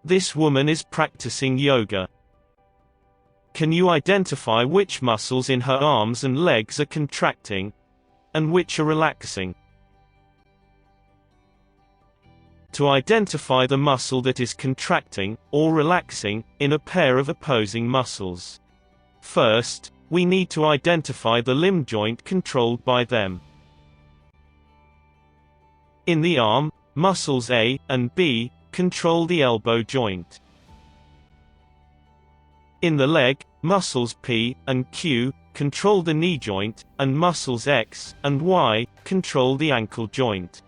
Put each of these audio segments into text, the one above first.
This woman is practicing yoga. Can you identify which muscles in her arms and legs are contracting, and which are relaxing? To identify the muscle that is contracting, or relaxing, in a pair of opposing muscles. First, we need to identify the limb joint controlled by them. In the arm, muscles A and B control the elbow joint. In the leg, muscles P and Q control the knee joint, and muscles X and Y control the ankle joint.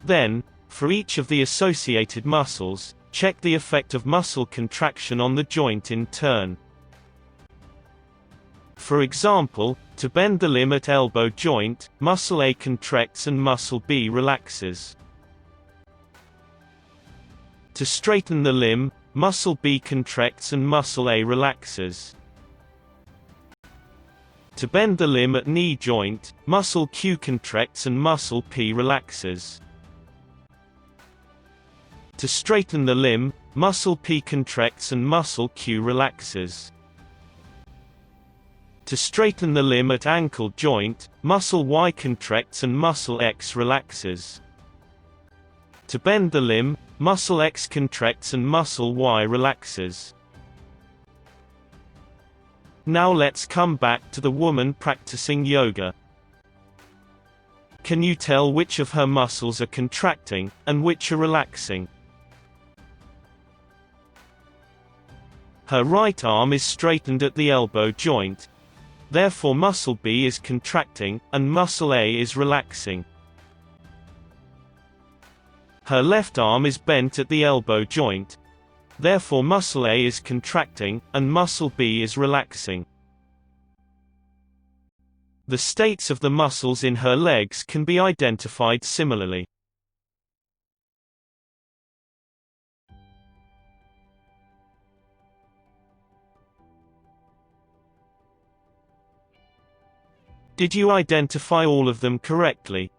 Then, for each of the associated muscles, check the effect of muscle contraction on the joint in turn. For example, to bend the limb at elbow joint, muscle A contracts and muscle B relaxes. To straighten the limb, muscle B contracts and muscle A relaxes. To bend the limb at knee joint, muscle Q contracts and muscle P relaxes. To straighten the limb, muscle P contracts and muscle Q relaxes. To straighten the limb at ankle joint, muscle Y contracts and muscle X relaxes. To bend the limb, muscle X contracts and muscle Y relaxes. Now let's come back to the woman practicing yoga. Can you tell which of her muscles are contracting, and which are relaxing? Her right arm is straightened at the elbow joint. Therefore muscle B is contracting, and muscle A is relaxing. Her left arm is bent at the elbow joint. Therefore muscle A is contracting, and muscle B is relaxing. The states of the muscles in her legs can be identified similarly. Did you identify all of them correctly?